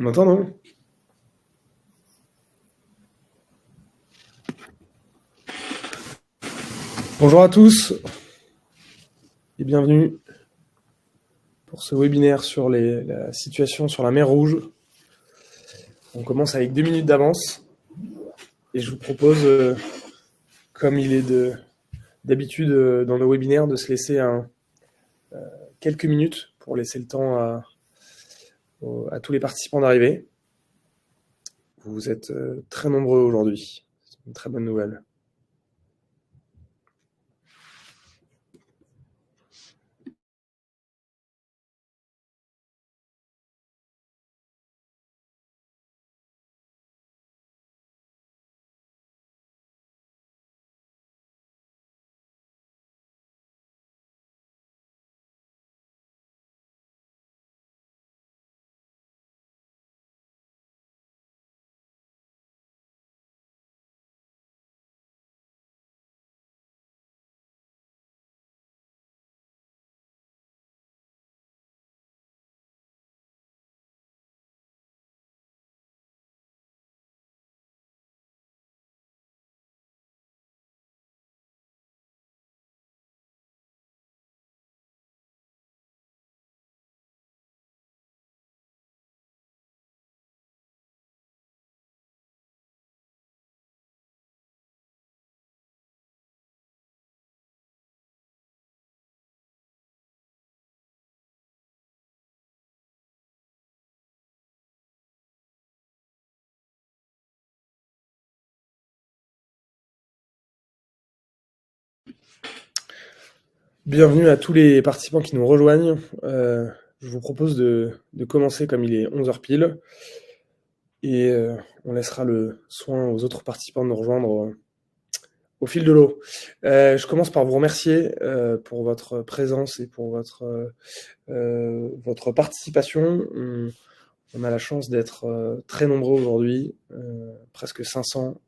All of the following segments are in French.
m'entend, non? Bonjour à tous et bienvenue pour ce webinaire sur la situation sur la mer Rouge. On commence avec 2 minutes d'avance et je vous propose, comme il est d'habitude dans nos webinaires, de se laisser quelques minutes pour laisser le temps à tous les participants d'arriver. Vous êtes très nombreux aujourd'hui, c'est une très bonne nouvelle. Bienvenue à tous les participants qui nous rejoignent. Je vous propose de commencer comme il est 11h pile. Et on laissera le soin aux autres participants de nous rejoindre au fil de l'eau. Je commence par vous remercier pour votre présence et pour votre participation. On a la chance d'être très nombreux aujourd'hui, presque 500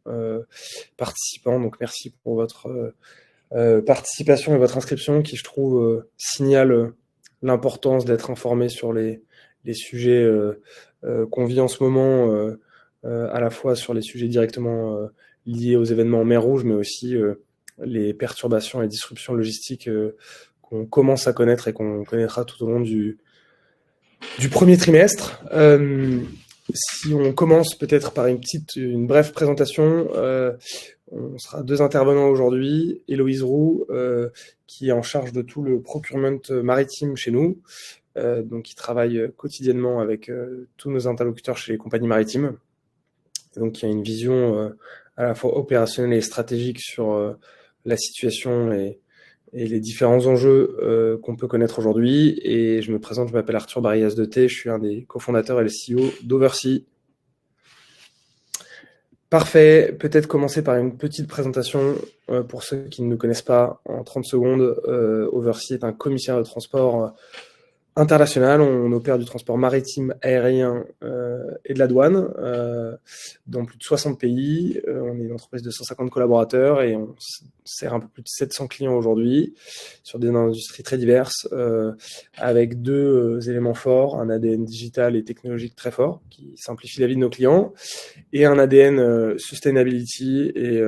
participants. Donc merci pour votre participation et votre inscription qui, je trouve, signale l'importance d'être informé sur les sujets qu'on vit en ce moment, à la fois sur les sujets directement liés aux événements en mer Rouge, mais aussi les perturbations et disruptions logistiques qu'on commence à connaître et qu'on connaîtra tout au long du premier trimestre. Si on commence peut-être par une brève présentation, on sera 2 intervenants aujourd'hui. Héloïse Roux, qui est en charge de tout le procurement maritime chez nous, donc qui travaille quotidiennement avec tous nos interlocuteurs chez les compagnies maritimes. Et donc, il y a une vision à la fois opérationnelle et stratégique sur la situation et les différents enjeux qu'on peut connaître aujourd'hui. Et je me présente, je m'appelle Arthur Barillas de T, je suis un des cofondateurs et le CEO d'Oversea. Parfait, peut-être commencer par une petite présentation pour ceux qui ne nous connaissent pas en 30 secondes. Oversea est un commissaire de transport international. On opère du transport maritime, aérien et de la douane dans plus de 60 pays. On est une entreprise de 150 collaborateurs et on sert un peu plus de 700 clients aujourd'hui sur des industries très diverses avec 2 éléments forts, un ADN digital et technologique très fort qui simplifie la vie de nos clients et un ADN sustainability et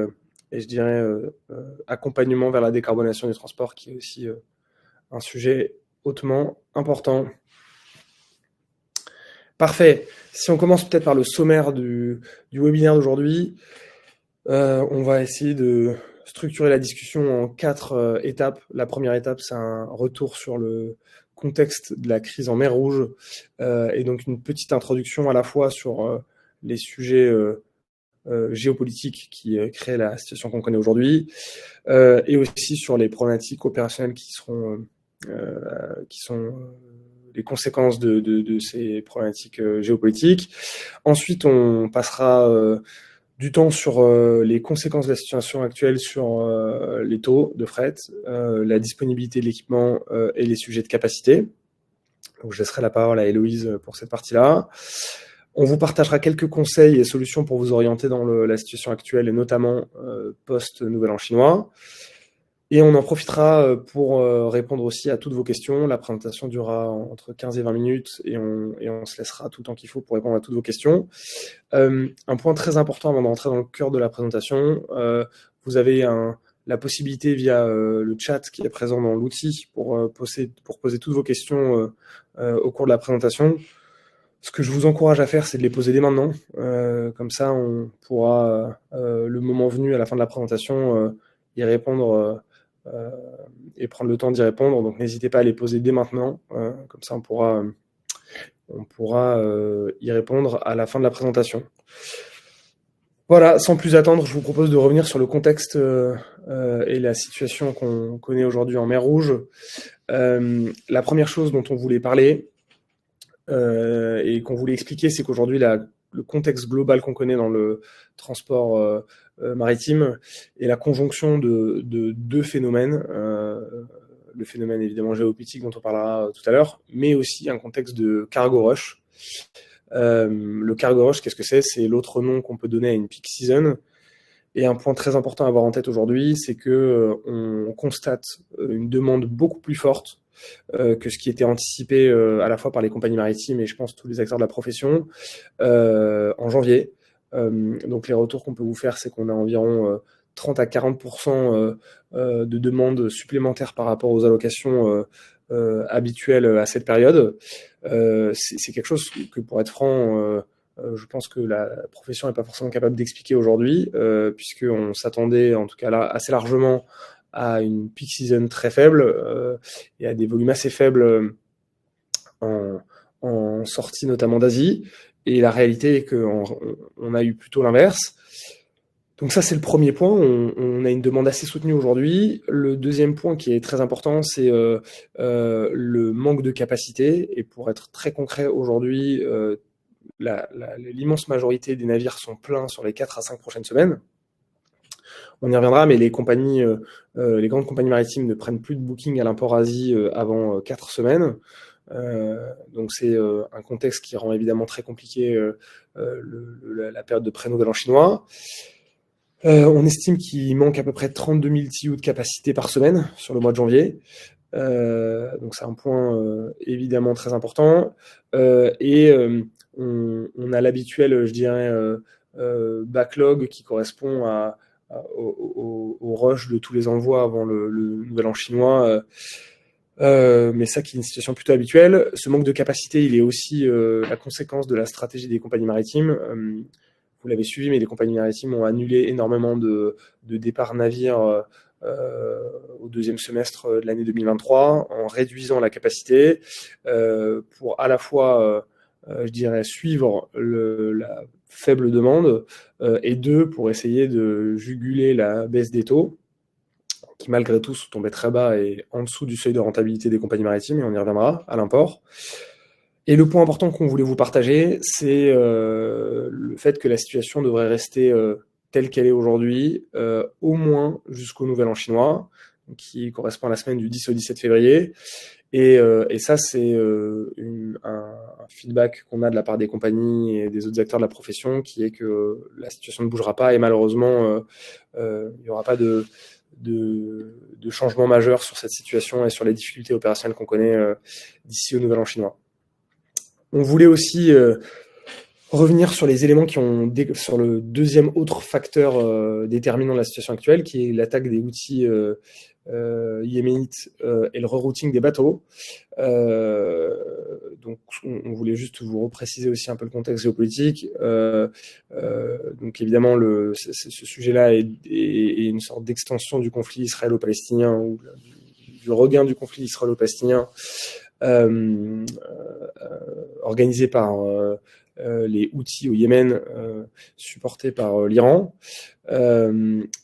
je dirais accompagnement vers la décarbonation du transport qui est aussi un sujet hautement important. Parfait. Si on commence peut-être par le sommaire du webinaire d'aujourd'hui, on va essayer de structurer la discussion en 4 étapes. La première étape, c'est un retour sur le contexte de la crise en mer Rouge et donc une petite introduction à la fois sur les sujets géopolitiques qui créent la situation qu'on connaît aujourd'hui et aussi sur les problématiques opérationnelles qui sont les conséquences de ces problématiques géopolitiques. Ensuite, on passera du temps sur les conséquences de la situation actuelle sur les taux de fret, la disponibilité de l'équipement et les sujets de capacité. Donc, je laisserai la parole à Héloïse pour cette partie-là. On vous partagera quelques conseils et solutions pour vous orienter dans la situation actuelle et notamment post-Nouvel An chinois. Et on en profitera pour répondre aussi à toutes vos questions. La présentation durera entre 15 et 20 minutes et on se laissera tout le temps qu'il faut pour répondre à toutes vos questions. Un point très important avant de rentrer dans le cœur de la présentation, vous avez la possibilité via le chat qui est présent dans l'outil pour poser toutes vos questions au cours de la présentation. Ce que je vous encourage à faire, c'est de les poser dès maintenant. Comme ça, on pourra, le moment venu, à la fin de la présentation, y répondre et prendre le temps d'y répondre. Donc, n'hésitez pas à les poser dès maintenant. Comme ça, on pourra y répondre à la fin de la présentation. Voilà, sans plus attendre, je vous propose de revenir sur le contexte et la situation qu'on connaît aujourd'hui en mer Rouge. La première chose dont on voulait parler et qu'on voulait expliquer, c'est qu'aujourd'hui, le contexte global qu'on connaît dans le transport maritime est la conjonction de deux phénomènes. Le phénomène évidemment géopolitique dont on parlera tout à l'heure, mais aussi un contexte de cargo rush. Le cargo rush, qu'est-ce que c'est? C'est l'autre nom qu'on peut donner à une peak season. Et un point très important à avoir en tête aujourd'hui, c'est que on constate une demande beaucoup plus forte que ce qui était anticipé à la fois par les compagnies maritimes et je pense tous les acteurs de la profession en janvier. Donc les retours qu'on peut vous faire, c'est qu'on a environ 30 à 40% de demandes supplémentaires par rapport aux allocations habituelles à cette période. C'est quelque chose que, pour être franc, je pense que la profession n'est pas forcément capable d'expliquer aujourd'hui, puisqu'on s'attendait, en tout cas là, assez largement à une peak season très faible et à des volumes assez faibles en sortie notamment d'Asie. Et la réalité est qu'on a eu plutôt l'inverse. Donc ça, c'est le premier point. On a une demande assez soutenue aujourd'hui. Le deuxième point qui est très important, c'est le manque de capacité. Et pour être très concret aujourd'hui, l'immense majorité des navires sont pleins sur les 4 à 5 prochaines semaines. On y reviendra, mais les grandes compagnies maritimes ne prennent plus de booking à l'import Asie avant 4 semaines. Donc c'est un contexte qui rend évidemment très compliqué la période de pré-nouvel an chinois. On estime qu'il manque à peu près 32 000 TEU de capacité par semaine sur le mois de janvier. Donc c'est un point évidemment très important. Et on a l'habituel, je dirais, backlog qui correspond au rush de tous les envois avant le nouvel an chinois. Mais ça qui est une situation plutôt habituelle. Ce manque de capacité, il est aussi la conséquence de la stratégie des compagnies maritimes. Vous l'avez suivi, mais les compagnies maritimes ont annulé énormément de départs navires au deuxième semestre de l'année 2023 en réduisant la capacité pour à la fois, je dirais, suivre la faible demande et deux, pour essayer de juguler la baisse des taux qui malgré tout sont tombés très bas et en dessous du seuil de rentabilité des compagnies maritimes, et on y reviendra, à l'import. Et le point important qu'on voulait vous partager, c'est le fait que la situation devrait rester telle qu'elle est aujourd'hui, au moins jusqu'au nouvel an chinois, qui correspond à la semaine du 10 au 17 février. Et ça, c'est un feedback qu'on a de la part des compagnies et des autres acteurs de la profession, qui est que la situation ne bougera pas et malheureusement, il n'y aura pas de changement majeur sur cette situation et sur les difficultés opérationnelles qu'on connaît d'ici au nouvel an chinois. On voulait aussi revenir sur les éléments sur le deuxième autre facteur déterminant de la situation actuelle, qui est l'attaque des Houthis yéménites et le rerouting des bateaux. Donc on voulait juste vous repréciser aussi un peu le contexte géopolitique. Donc évidemment, ce sujet-là est une sorte d'extension du conflit israélo-palestinien ou du regain du conflit israélo-palestinien organisé par les Houthis au Yémen, supportés par l'Iran.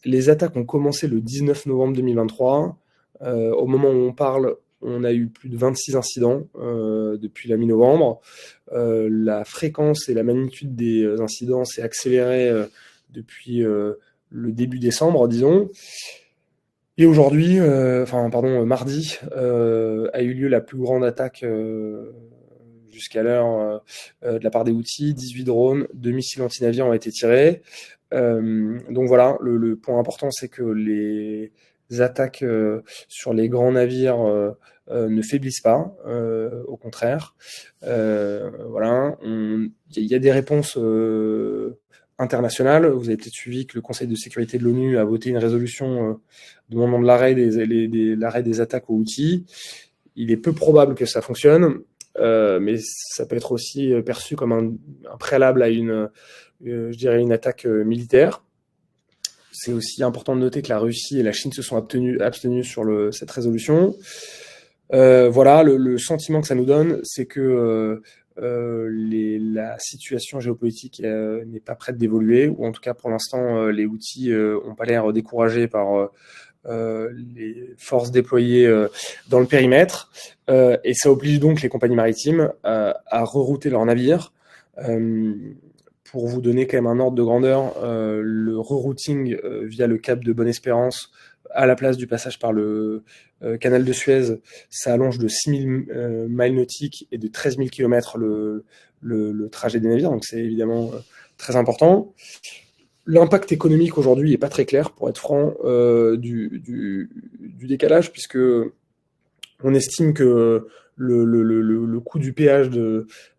Les attaques ont commencé le 19 novembre 2023. Au moment où on parle, on a eu plus de 26 incidents depuis la mi-novembre. La fréquence et la magnitude des incidents s'est accélérée depuis le début décembre, disons. Et aujourd'hui, mardi, a eu lieu la plus grande attaque jusqu'à l'heure de la part des Houthis. 18 drones, 2 missiles anti-navires ont été tirés. Donc voilà, le point important, c'est que attaques sur les grands navires ne faiblissent pas, au contraire. Voilà, il y a des réponses internationales. Vous avez peut-être suivi que le Conseil de sécurité de l'ONU a voté une résolution demandant de l'arrêt des attaques aux Houthis. Il est peu probable que ça fonctionne, mais ça peut être aussi perçu comme un préalable à je dirais une attaque militaire. C'est aussi important de noter que la Russie et la Chine se sont abstenus sur cette résolution. Voilà, le sentiment que ça nous donne, c'est que la situation géopolitique n'est pas prête d'évoluer, ou en tout cas pour l'instant, les Houthis n'ont pas l'air découragés par les forces déployées dans le périmètre, et ça oblige donc les compagnies maritimes à rerouter leurs navires. Pour vous donner quand même un ordre de grandeur, le rerouting via le cap de Bonne-Espérance à la place du passage par le canal de Suez, ça allonge de 6000 miles nautiques et de 13 000 km le trajet des navires, donc c'est évidemment très important. L'impact économique aujourd'hui n'est pas très clair, pour être franc, du décalage, puisque on estime que le coût du péage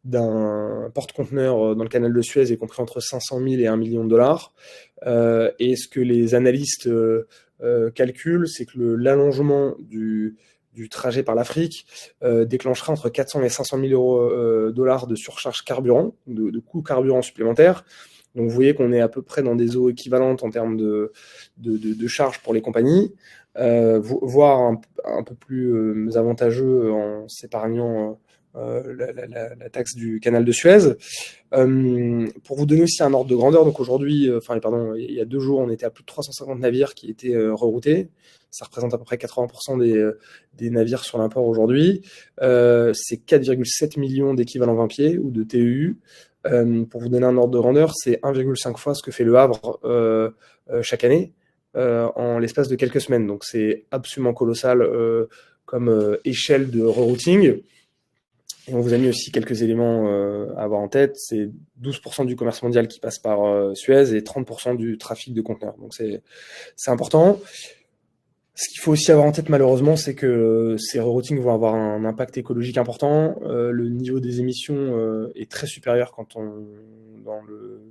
d'un porte-conteneur dans le canal de Suez est compris entre 500 000 et 1 million de dollars. Et ce que les analystes calculent, c'est que l'allongement du trajet par l'Afrique déclenchera entre 400 et 500 000 dollars de surcharge carburant, de coûts carburant supplémentaires. Donc vous voyez qu'on est à peu près dans des eaux équivalentes en termes de charges pour les compagnies, voire un peu plus avantageux en s'épargnant la taxe du canal de Suez. Pour vous donner aussi un ordre de grandeur, donc aujourd'hui, il y a 2 jours, on était à plus de 350 navires qui étaient reroutés. Ça représente à peu près 80% des navires sur l'import aujourd'hui. C'est 4,7 millions d'équivalents 20 pieds ou de TEU. Pour vous donner un ordre de grandeur, c'est 1,5 fois ce que fait le Havre chaque année en l'espace de quelques semaines. Donc c'est absolument colossal comme échelle de rerouting. Et on vous a mis aussi quelques éléments à avoir en tête. C'est 12% du commerce mondial qui passe par Suez et 30% du trafic de conteneurs. Donc c'est important. Ce qu'il faut aussi avoir en tête, malheureusement, c'est que ces reroutings vont avoir un impact écologique important. Le niveau des émissions est très supérieur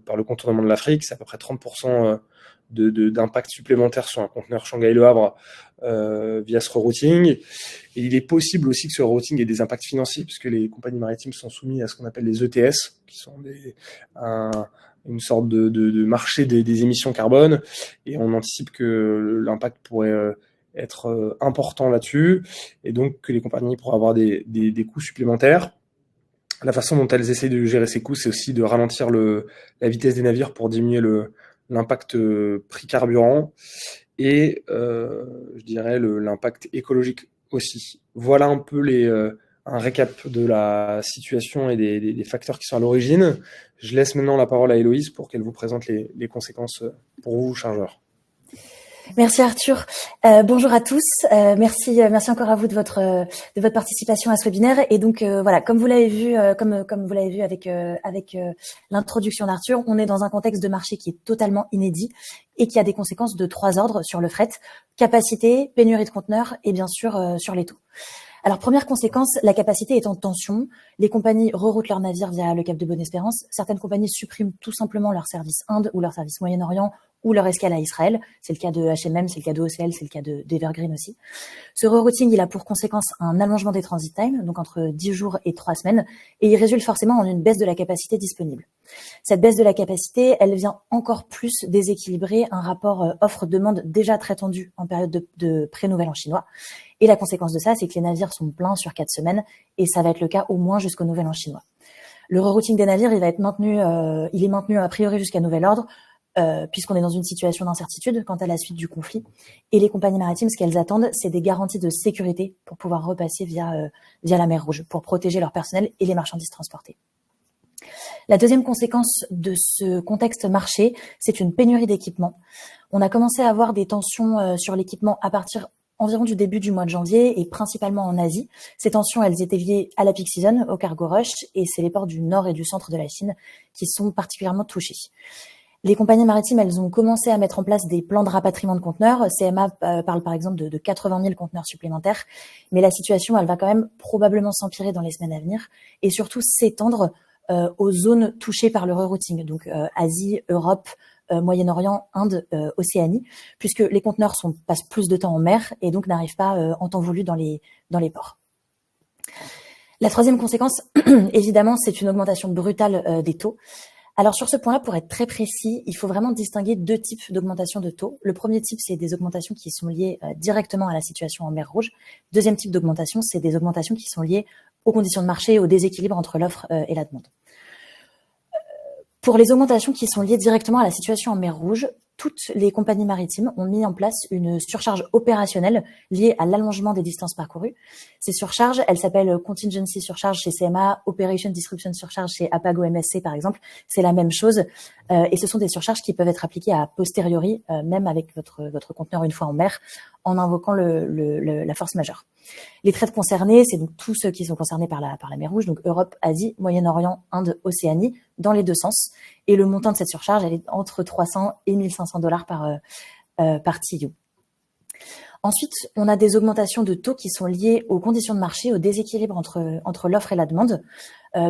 par le contournement de l'Afrique. C'est à peu près 30% d'impact supplémentaire sur un conteneur Shanghai-Le Havre via ce rerouting. Et il est possible aussi que ce rerouting ait des impacts financiers, puisque les compagnies maritimes sont soumises à ce qu'on appelle les ETS, qui sont une sorte de marché des émissions carbone. Et on anticipe que l'impact pourrait être important là-dessus, et donc que les compagnies pourraient avoir des coûts supplémentaires. La façon dont elles essayent de gérer ces coûts, c'est aussi de ralentir la vitesse des navires pour diminuer l'impact prix carburant et je dirais l'impact écologique aussi. Voilà un peu un récap de la situation et des facteurs qui sont à l'origine. Je laisse maintenant la parole à Héloïse pour qu'elle vous présente les conséquences pour vous, chargeurs. Merci Arthur. Bonjour à tous. Merci encore à vous de votre participation à ce webinaire. Et donc voilà, comme vous l'avez vu, comme vous l'avez vu avec l'introduction d'Arthur, on est dans un contexte de marché qui est totalement inédit et qui a des conséquences de 3 ordres sur le fret: capacité, pénurie de conteneurs et bien sûr sur les taux. Alors, première conséquence, la capacité est en tension. Les compagnies reroutent leurs navires via le cap de Bonne-Espérance. Certaines compagnies suppriment tout simplement leur service Inde ou leur service Moyen-Orient ou leur escale à Israël. C'est le cas de H&M, c'est le cas de OCL, c'est le cas d'Evergreen aussi. Ce rerouting, il a pour conséquence un allongement des transit time, donc entre 10 jours et 3 semaines, et il résulte forcément en une baisse de la capacité disponible. Cette baisse de la capacité, elle vient encore plus déséquilibrer un rapport offre-demande déjà très tendu en période de pré-nouvel an chinois. Et la conséquence de ça, c'est que les navires sont pleins sur 4 semaines, et ça va être le cas au moins jusqu'au nouvel an chinois. Le rerouting des navires, il est maintenu a priori jusqu'à nouvel ordre, puisqu'on est dans une situation d'incertitude quant à la suite du conflit. Et les compagnies maritimes, ce qu'elles attendent, c'est des garanties de sécurité pour pouvoir repasser via la mer Rouge, pour protéger leur personnel et les marchandises transportées. La deuxième conséquence de ce contexte marché, c'est une pénurie d'équipement. On a commencé à avoir des tensions sur l'équipement à partir environ du début du mois de janvier et principalement en Asie. Ces tensions, elles étaient liées à la peak season, au cargo rush, et c'est les ports du nord et du centre de la Chine qui sont particulièrement touchés. Les compagnies maritimes, elles ont commencé à mettre en place des plans de rapatriement de conteneurs. CMA parle par exemple de 80 000 conteneurs supplémentaires, mais la situation, elle va quand même probablement s'empirer dans les semaines à venir et surtout s'étendre aux zones touchées par le rerouting, donc Asie, Europe, Moyen-Orient, Inde, Océanie, puisque les conteneurs passent plus de temps en mer et donc n'arrivent pas en temps voulu dans les ports. La troisième conséquence, évidemment, c'est une augmentation brutale des taux. Alors sur ce point-là, pour être très précis, il faut vraiment distinguer deux types d'augmentation de taux. Le premier type, c'est des augmentations qui sont liées directement à la situation en mer Rouge. Deuxième type d'augmentation, c'est des augmentations qui sont liées aux conditions de marché, au déséquilibre entre l'offre et la demande. Pour les augmentations qui sont liées directement à la situation en mer Rouge, toutes les compagnies maritimes ont mis en place une surcharge opérationnelle liée à l'allongement des distances parcourues. Ces surcharges, elles s'appellent Contingency Surcharge chez CMA, Operation Disruption Surcharge chez Apago MSC par exemple. C'est la même chose et ce sont des surcharges qui peuvent être appliquées à posteriori, même avec votre conteneur une fois en mer, en invoquant la force majeure. Les trades concernés, c'est donc tous ceux qui sont concernés par la mer Rouge, donc Europe, Asie, Moyen-Orient, Inde, Océanie, dans les deux sens. Et le montant de cette surcharge, elle est entre 300 et 1500 $ par TEU. Ensuite, on a des augmentations de taux qui sont liées aux conditions de marché, au déséquilibre entre l'offre et la demande.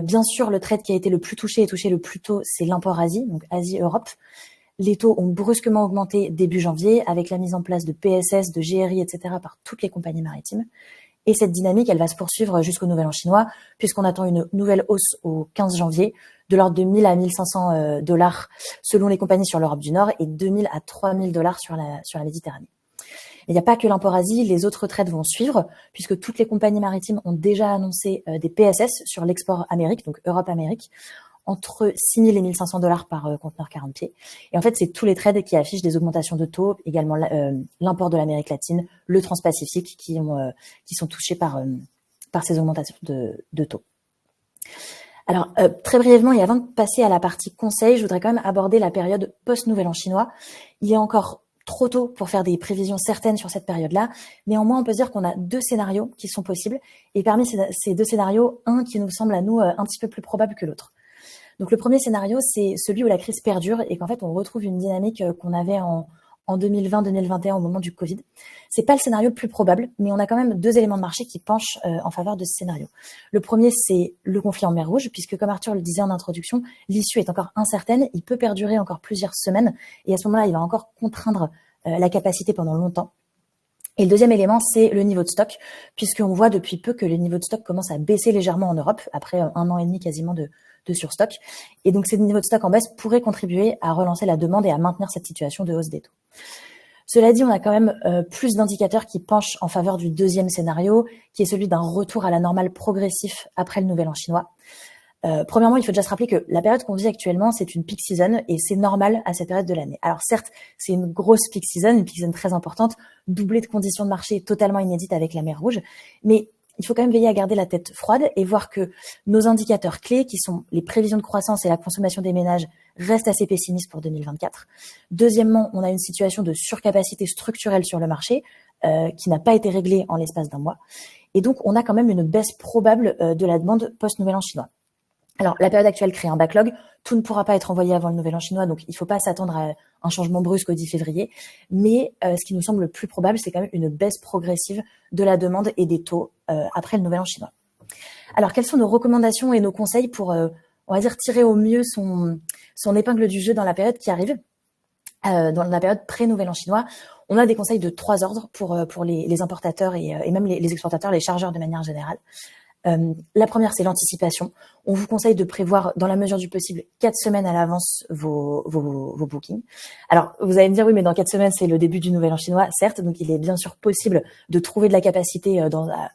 Bien sûr, le trade qui a été le plus touché et touché le plus tôt, c'est l'import Asie, donc Asie-Europe. Les taux ont brusquement augmenté début janvier avec la mise en place de PSS, de GRI, etc. par toutes les compagnies maritimes. Et cette dynamique, elle va se poursuivre jusqu'au Nouvel An chinois, puisqu'on attend une nouvelle hausse au 15 janvier de l'ordre de 1000 à 1500 $ selon les compagnies sur l'Europe du Nord et 2000 à 3000 $ sur la Méditerranée. Il n'y a pas que l'import Asie, les autres trades vont suivre, puisque toutes les compagnies maritimes ont déjà annoncé des PSS sur l'export Amérique, donc Europe-Amérique, entre 6 000 et 1 500 $ par conteneur 40 pieds. Et en fait, c'est tous les trades qui affichent des augmentations de taux, également l'import de l'Amérique latine, le Transpacifique, qui sont touchés par ces augmentations de taux. Alors, très brièvement, et avant de passer à la partie conseil, je voudrais quand même aborder la période post-Nouvel An chinois. Il est encore trop tôt pour faire des prévisions certaines sur cette période-là. Néanmoins, on peut dire qu'on a deux scénarios qui sont possibles. Et parmi ces deux scénarios, un qui nous semble à nous un petit peu plus probable que l'autre. Donc le premier scénario, c'est celui où la crise perdure et qu'en fait on retrouve une dynamique qu'on avait en 2020-2021 au moment du Covid. C'est pas le scénario le plus probable, mais on a quand même deux éléments de marché qui penchent en faveur de ce scénario. Le premier, c'est le conflit en mer Rouge, puisque comme Arthur le disait en introduction, l'issue est encore incertaine, il peut perdurer encore plusieurs semaines et à ce moment-là, il va encore contraindre la capacité pendant longtemps. Et le deuxième élément, c'est le niveau de stock, puisqu'on voit depuis peu que le niveau de stock commence à baisser légèrement en Europe, après 1 an et demi quasiment de surstock. Et donc, ces niveaux de stock en baisse pourraient contribuer à relancer la demande et à maintenir cette situation de hausse des taux. Cela dit, on a quand même plus d'indicateurs qui penchent en faveur du deuxième scénario, qui est celui d'un retour à la normale progressif après le Nouvel An chinois. Premièrement, il faut déjà se rappeler que la période qu'on vit actuellement, c'est une peak season et c'est normal à cette période de l'année. Alors certes, c'est une grosse peak season très importante, doublée de conditions de marché totalement inédites avec la mer Rouge, mais il faut quand même veiller à garder la tête froide et voir que nos indicateurs clés, qui sont les prévisions de croissance et la consommation des ménages, restent assez pessimistes pour 2024. Deuxièmement, on a une situation de surcapacité structurelle sur le marché qui n'a pas été réglée en l'espace d'un mois. Et donc, on a quand même une baisse probable de la demande post-Nouvel An chinois. Alors, la période actuelle crée un backlog. Tout ne pourra pas être envoyé avant le Nouvel An chinois, donc il ne faut pas s'attendre à un changement brusque au 10 février. Mais ce qui nous semble le plus probable, c'est quand même une baisse progressive de la demande et des taux après le Nouvel An chinois. Alors, quelles sont nos recommandations et nos conseils pour, on va dire, tirer au mieux son épingle du jeu dans la période qui arrive, dans la période pré-Nouvel An chinois? On a des conseils de 3 ordres pour les importateurs et même les exportateurs, les chargeurs de manière générale. La première, c'est l'anticipation. On vous conseille de prévoir, dans la mesure du possible, 4 semaines à l'avance vos bookings. Alors, vous allez me dire, oui, mais dans 4 semaines, c'est le début du Nouvel An chinois, certes, donc il est bien sûr possible de trouver de la capacité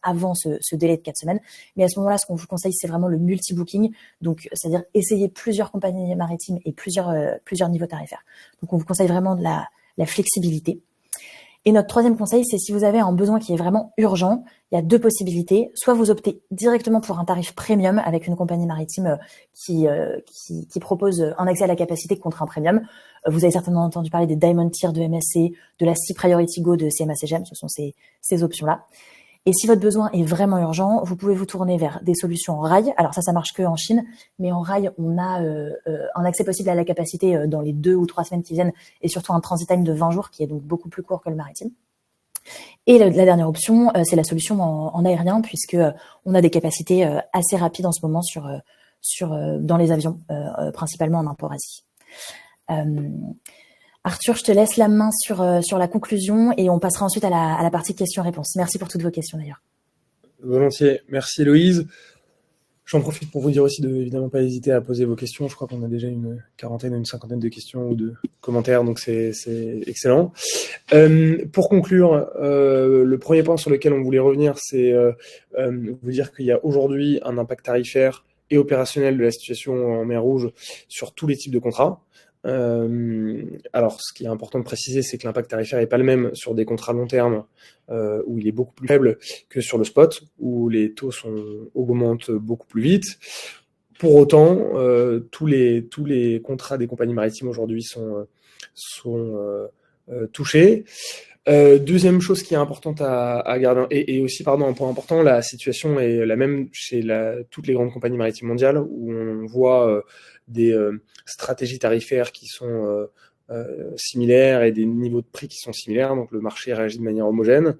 avant ce délai de 4 semaines. Mais à ce moment-là, ce qu'on vous conseille, c'est vraiment le multi-booking, donc c'est-à-dire essayer plusieurs compagnies maritimes et plusieurs niveaux tarifaires. Donc, on vous conseille vraiment de la flexibilité. Et notre troisième conseil, c'est si vous avez un besoin qui est vraiment urgent, il y a 2 possibilités. Soit vous optez directement pour un tarif premium avec une compagnie maritime qui propose un accès à la capacité contre un premium. Vous avez certainement entendu parler des Diamond Tier de MSC, de la Sea Priority Go de CMA CGM, ce sont ces options-là. Et si votre besoin est vraiment urgent, vous pouvez vous tourner vers des solutions en rail. Alors ça marche que en Chine, mais en rail, on a un accès possible à la capacité dans les 2 ou 3 semaines qui viennent, et surtout un transit time de 20 jours qui est donc beaucoup plus court que le maritime. Et la dernière option, c'est la solution en aérien, puisque on a des capacités assez rapides en ce moment dans les avions, principalement en import-Asie. Arthur, je te laisse la main sur la conclusion et on passera ensuite à la partie questions-réponses. Merci pour toutes vos questions d'ailleurs. Volontiers. Merci Héloïse. J'en profite pour vous dire aussi de évidemment pas hésiter à poser vos questions. Je crois qu'on a déjà une quarantaine, une cinquantaine de questions ou de commentaires, donc c'est excellent. Pour conclure, le premier point sur lequel on voulait revenir, c'est vous dire qu'il y a aujourd'hui un impact tarifaire et opérationnel de la situation en mer Rouge sur tous les types de contrats. Alors, ce qui est important de préciser, c'est que l'impact tarifaire n'est pas le même sur des contrats long terme où il est beaucoup plus faible que sur le spot, où les taux augmentent beaucoup plus vite. Pour autant, tous les contrats des compagnies maritimes aujourd'hui sont touchés. Deuxième chose qui est importante à garder, et aussi, un point important, la situation est la même chez toutes les grandes compagnies maritimes mondiales, où on voit des stratégies tarifaires qui sont similaires et des niveaux de prix qui sont similaires, donc le marché réagit de manière homogène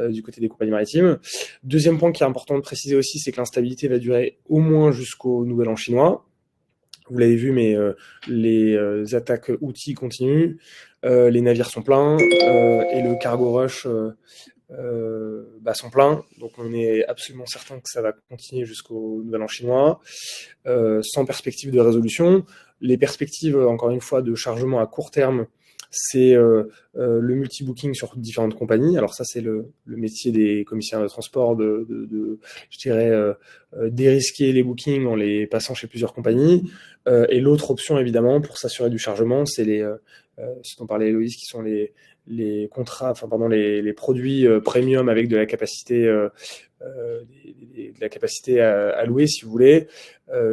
du côté des compagnies maritimes. Deuxième point qui est important de préciser aussi, c'est que l'instabilité va durer au moins jusqu'au Nouvel An chinois. Vous l'avez vu, mais les attaques Houthis continuent, les navires sont pleins et le cargo rush sont pleins. Donc on est absolument certain que ça va continuer jusqu'au Nouvel An chinois, sans perspective de résolution. Les perspectives, encore une fois, de chargement à court terme, c'est le multi-booking sur différentes compagnies. Alors ça, c'est le métier des commissaires de transport je dirais, dérisquer les bookings en les passant chez plusieurs compagnies. Et l'autre option, évidemment, pour s'assurer du chargement, c'est ce dont parlait Héloïse, qui sont les contrats, les produits premium avec de la capacité à louer, si vous voulez,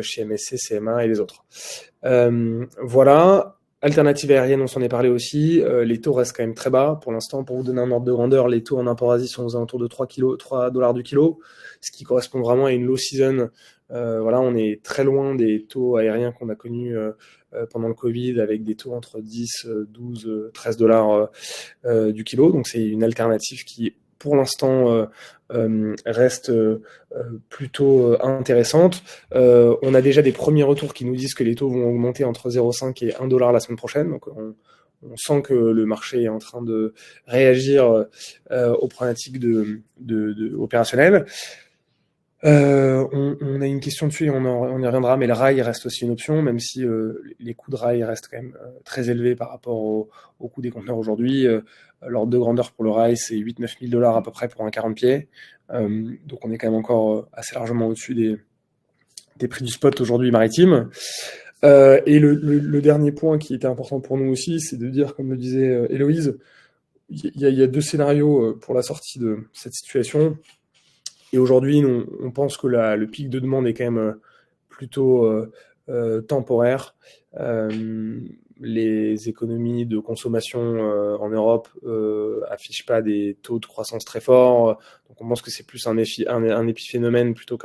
chez MSC, CMA et les autres. Voilà. Alternative aérienne, on s'en est parlé aussi. Les taux restent quand même très bas. Pour l'instant, pour vous donner un ordre de grandeur, les taux en import-Asie sont aux alentours de 3 $ du kilo, ce qui correspond vraiment à une low season. On est très loin des taux aériens qu'on a connus pendant le Covid, avec des taux entre 10, 12, 13 $ du kilo. Donc c'est une alternative qui, pour l'instant, reste plutôt intéressante. On a déjà des premiers retours qui nous disent que les taux vont augmenter entre 0,5 et 1 $ la semaine prochaine. Donc on sent que le marché est en train de réagir aux problématiques opérationnelles. On a une question dessus et on y reviendra, mais le rail reste aussi une option, même si les coûts de rail restent quand même très élevés par rapport au coût des conteneurs aujourd'hui. L'ordre de grandeur pour le rail, c'est 8-9 000 $ à peu près pour un 40 pieds. Donc on est quand même encore assez largement au-dessus des prix du spot aujourd'hui maritime. Et le dernier point qui était important pour nous aussi, c'est de dire, comme le disait Héloïse, il y a deux scénarios pour la sortie de cette situation. Et aujourd'hui, on pense que le pic de demande est quand même plutôt temporaire. Les économies de consommation en Europe affichent pas des taux de croissance très forts. Donc on pense que c'est plus un épiphénomène plutôt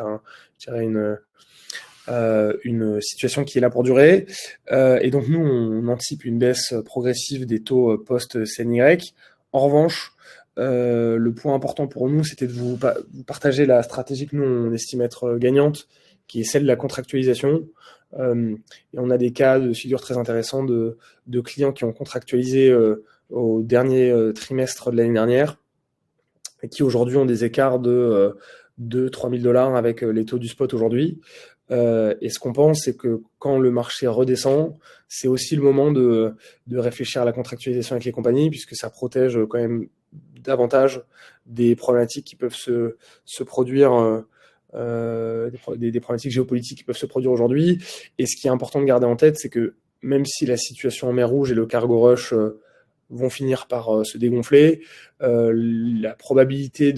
une situation qui est là pour durer. Et donc nous, on anticipe une baisse progressive des taux post-CNY. En revanche, le point important pour nous, c'était de vous partager la stratégie que nous, on estime être gagnante, qui est celle de la contractualisation. Et on a des cas de figure très intéressants de clients qui ont contractualisé au dernier trimestre de l'année dernière et qui aujourd'hui ont des écarts de 2-3 000 $ avec les taux du spot aujourd'hui. Et ce qu'on pense, c'est que quand le marché redescend, c'est aussi le moment de réfléchir à la contractualisation avec les compagnies, puisque ça protège quand même davantage des problématiques qui peuvent se produire, des problématiques géopolitiques qui peuvent se produire aujourd'hui. Et ce qui est important de garder en tête, c'est que même si la situation en mer Rouge et le cargo rush vont finir par se dégonfler, la probabilité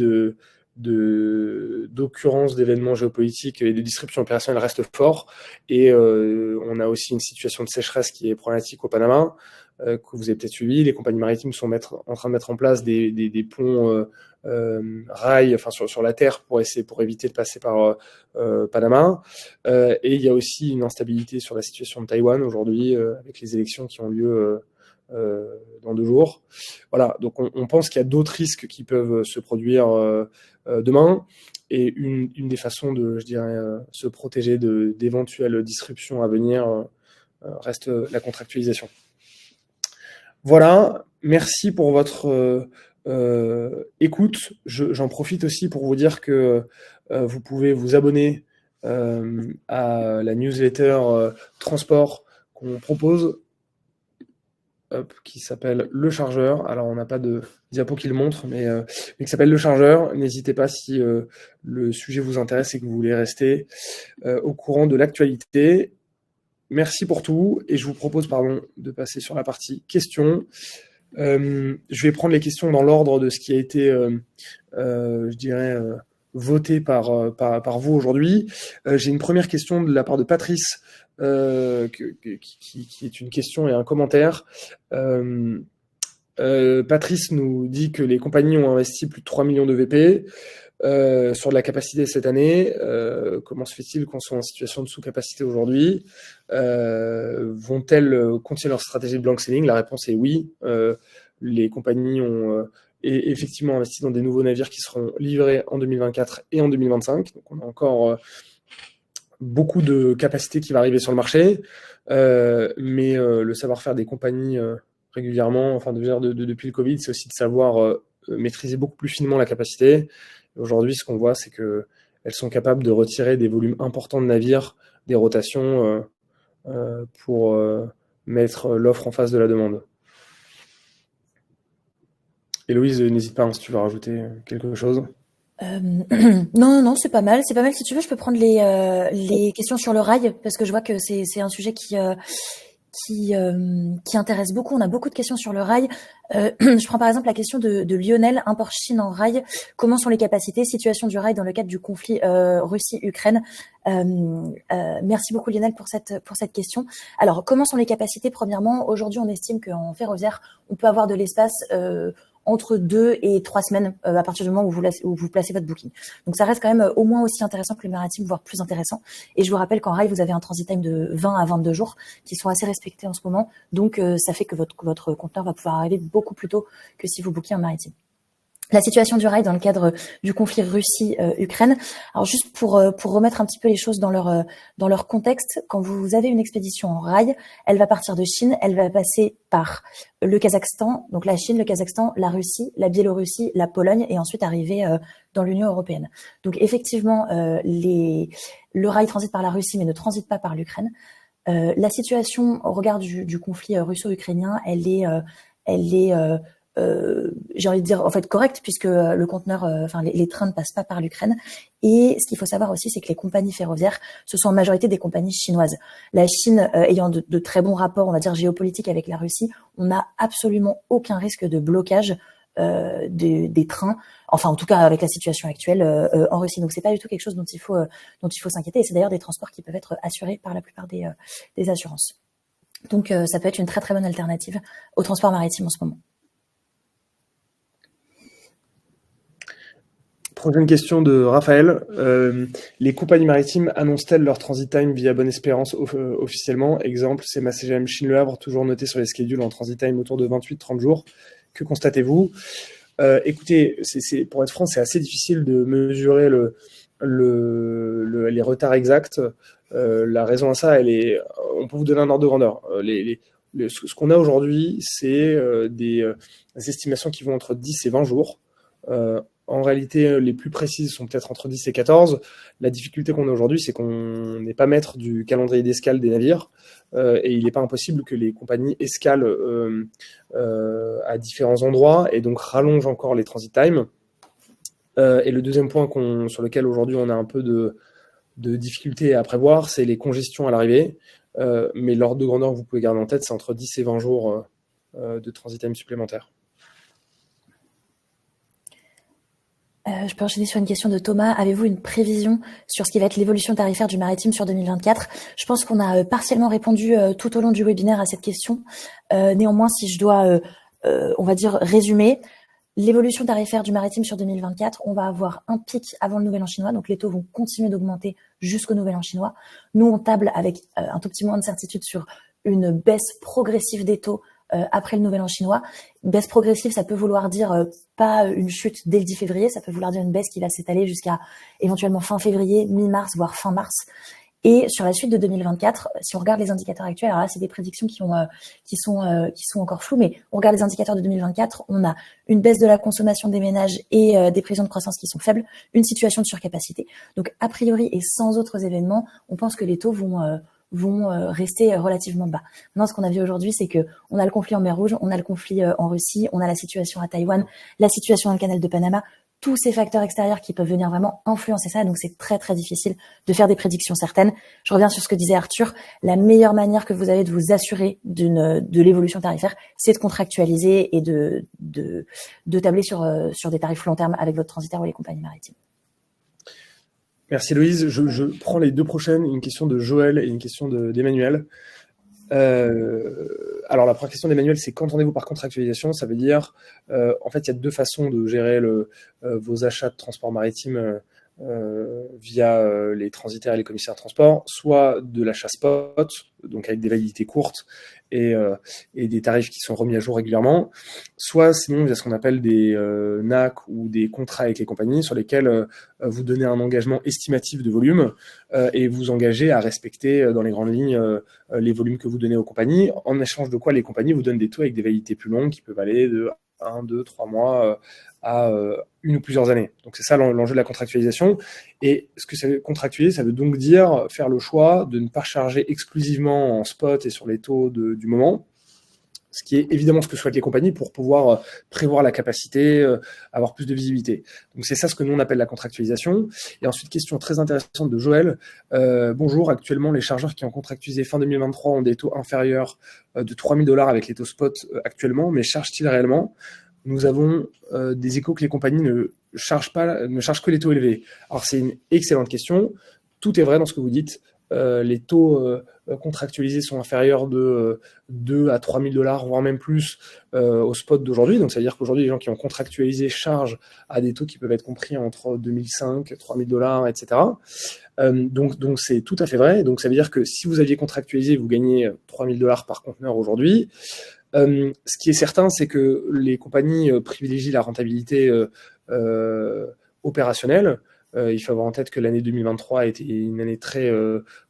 d'occurrence d'événements géopolitiques et de disruption opérationnelle reste fort. Et on a aussi une situation de sécheresse qui est problématique au Panama. que vous avez peut-être suivi. Les compagnies maritimes sont en train de mettre en place des ponts rails, enfin sur la terre pour éviter de passer par Panama. Et il y a aussi une instabilité sur la situation de Taïwan aujourd'hui avec les élections qui ont lieu dans 2 jours. Voilà, donc on pense qu'il y a d'autres risques qui peuvent se produire demain. Et une des façons de, je dirais, se protéger d'éventuelles disruptions à venir reste la contractualisation. Voilà, merci pour votre écoute. J'en profite aussi pour vous dire que vous pouvez vous abonner à la newsletter transport qu'on propose, qui s'appelle Le Chargeur. Alors, on n'a pas de diapo qui le montre, mais qui s'appelle Le Chargeur. N'hésitez pas si le sujet vous intéresse et que vous voulez rester au courant de l'actualité. Merci pour tout, et je vous propose, de passer sur la partie questions. Je vais prendre les questions dans l'ordre de ce qui a été, je dirais, voté par vous aujourd'hui. J'ai une première question de la part de Patrice, qui est une question et un commentaire. Patrice nous dit que les compagnies ont investi plus de 3 millions de VP sur de la capacité cette année. Comment se fait-il qu'on soit en situation de sous-capacité aujourd'hui? Vont-elles continuer leur stratégie de blank selling? La réponse est oui. Les compagnies ont effectivement investi dans des nouveaux navires qui seront livrés en 2024 et en 2025. Donc on a encore beaucoup de capacité qui va arriver sur le marché, mais le savoir-faire des compagnies régulièrement, enfin depuis le Covid, c'est aussi de savoir maîtriser beaucoup plus finement la capacité. Aujourd'hui, ce qu'on voit, c'est qu'elles sont capables de retirer des volumes importants de navires, des rotations, pour mettre l'offre en face de la demande. Héloïse, n'hésite pas si tu veux rajouter quelque chose. Non, c'est pas mal. C'est pas mal. Si tu veux, je peux prendre les questions sur le rail, parce que je vois que c'est un sujet qui intéresse beaucoup. On a beaucoup de questions sur le rail. Je prends par exemple la question de Lionel, import Chine en rail. Comment sont les capacités, situation du rail dans le cadre du conflit Russie-Ukraine? Merci beaucoup Lionel pour cette question. Alors, comment sont les capacités? Premièrement, aujourd'hui, on estime qu'en ferroviaire, on peut avoir de l'espace entre 2 et 3 semaines à partir du moment où vous placez votre booking. Donc ça reste quand même au moins aussi intéressant que le maritime, voire plus intéressant. Et je vous rappelle qu'en rail, vous avez un transit time de 20 à 22 jours qui sont assez respectés en ce moment. Donc ça fait que votre conteneur va pouvoir arriver beaucoup plus tôt que si vous bookez en maritime. La situation du rail dans le cadre du conflit Russie-Ukraine. Alors juste pour remettre un petit peu les choses dans leur contexte, quand vous avez une expédition en rail, elle va partir de Chine, elle va passer par le Kazakhstan, donc la Chine, le Kazakhstan, la Russie, la Biélorussie, la Pologne et ensuite arriver dans l'Union européenne. Donc effectivement, le rail transite par la Russie mais ne transite pas par l'Ukraine. La situation au regard du conflit russo-ukrainien, elle est j'ai envie de dire en fait correct puisque le conteneur, les trains ne passent pas par l'Ukraine. Et ce qu'il faut savoir aussi, c'est que les compagnies ferroviaires, ce sont en majorité des compagnies chinoises. La Chine ayant de très bons rapports, on va dire géopolitiques avec la Russie, on n'a absolument aucun risque de blocage des trains, enfin en tout cas avec la situation actuelle en Russie. Donc c'est pas du tout quelque chose dont il faut s'inquiéter. Et c'est d'ailleurs des transports qui peuvent être assurés par la plupart des assurances. Donc ça peut être une très très bonne alternative au transport maritime en ce moment. Prochaine question de Raphaël. Les compagnies maritimes annoncent-elles leur transit time via Bonne Espérance officiellement? Exemple, c'est ma CGM Chine Le Havre, toujours noté sur les schedules en transit time autour de 28-30 jours. Que constatez-vous? Écoutez, pour être franc, c'est assez difficile de mesurer les retards exacts. La raison à ça, on peut vous donner un ordre de grandeur. Ce qu'on a aujourd'hui, c'est des estimations qui vont entre 10 et 20 jours. En réalité, les plus précises sont peut-être entre 10 et 14. La difficulté qu'on a aujourd'hui, c'est qu'on n'est pas maître du calendrier d'escale des navires et il n'est pas impossible que les compagnies escalent à différents endroits et donc rallongent encore les transit times. Et le deuxième point sur lequel aujourd'hui on a un peu de difficulté à prévoir, c'est les congestions à l'arrivée. Mais l'ordre de grandeur que vous pouvez garder en tête, c'est entre 10 et 20 jours de transit time supplémentaires. Je peux enchaîner sur une question de Thomas. Avez-vous une prévision sur ce qui va être l'évolution tarifaire du maritime sur 2024? Je pense qu'on a partiellement répondu tout au long du webinaire à cette question. Néanmoins, si je dois, on va dire, résumer, l'évolution tarifaire du maritime sur 2024, on va avoir un pic avant le Nouvel An chinois, donc les taux vont continuer d'augmenter jusqu'au Nouvel An chinois. Nous, on table avec un tout petit moins de certitude sur une baisse progressive des taux après le Nouvel An chinois. Baisse progressive, ça peut vouloir dire pas une chute dès le 10 février, ça peut vouloir dire une baisse qui va s'étaler jusqu'à éventuellement fin février, mi-mars, voire fin mars. Et sur la suite de 2024, si on regarde les indicateurs actuels, alors là, c'est des prédictions qui sont encore floues, mais on regarde les indicateurs de 2024, on a une baisse de la consommation des ménages et des prévisions de croissance qui sont faibles, une situation de surcapacité. Donc, a priori, et sans autres événements, on pense que les taux vont rester relativement bas. Maintenant, ce qu'on a vu aujourd'hui, c'est que on a le conflit en mer Rouge, on a le conflit en Russie, on a la situation à Taïwan, la situation dans le canal de Panama, tous ces facteurs extérieurs qui peuvent venir vraiment influencer ça. Donc, c'est très, très difficile de faire des prédictions certaines. Je reviens sur ce que disait Arthur. La meilleure manière que vous avez de vous assurer de l'évolution tarifaire, c'est de contractualiser et de tabler sur des tarifs long terme avec votre transitaire ou les compagnies maritimes. Merci Louise. Je prends les deux prochaines, une question de Joël et une question d'Emmanuel. Alors la première question d'Emmanuel, c'est qu'entendez-vous par contractualisation? Ça veut dire, en fait, il y a deux façons de gérer vos achats de transport maritime via les transitaires et les commissaires de transport, soit de l'achat spot, donc avec des validités courtes et des tarifs qui sont remis à jour régulièrement, soit sinon via ce qu'on appelle des NAC ou des contrats avec les compagnies sur lesquels vous donnez un engagement estimatif de volume et vous engagez à respecter dans les grandes lignes les volumes que vous donnez aux compagnies, en échange de quoi les compagnies vous donnent des taux avec des validités plus longues qui peuvent aller de 1, 2, 3 mois à une ou plusieurs années. Donc c'est ça l'enjeu de la contractualisation. Et ce que ça veut contractualiser, ça veut donc dire faire le choix de ne pas charger exclusivement en spot et sur les taux du moment, ce qui est évidemment ce que souhaitent les compagnies pour pouvoir prévoir la capacité, avoir plus de visibilité. Donc c'est ça ce que nous on appelle la contractualisation. Et ensuite, question très intéressante de Joël. Bonjour, actuellement les chargeurs qui ont contractualisé fin 2023 ont des taux inférieurs de 3 000 $ avec les taux spot actuellement, mais chargent-ils réellement? Nous avons des échos que les compagnies ne chargent que les taux élevés. Alors c'est une excellente question. Tout est vrai dans ce que vous dites. Les taux contractualisés sont inférieurs de 2 à 3 000 $, voire même plus au spot d'aujourd'hui. Donc ça veut dire qu'aujourd'hui, les gens qui ont contractualisé chargent à des taux qui peuvent être compris entre 2005, 3 000 $, etc. Donc c'est tout à fait vrai. Donc ça veut dire que si vous aviez contractualisé, vous gagnez 3 000 $ par conteneur aujourd'hui. Ce qui est certain, c'est que les compagnies privilégient la rentabilité opérationnelle. Il faut avoir en tête que l'année 2023 a été une année très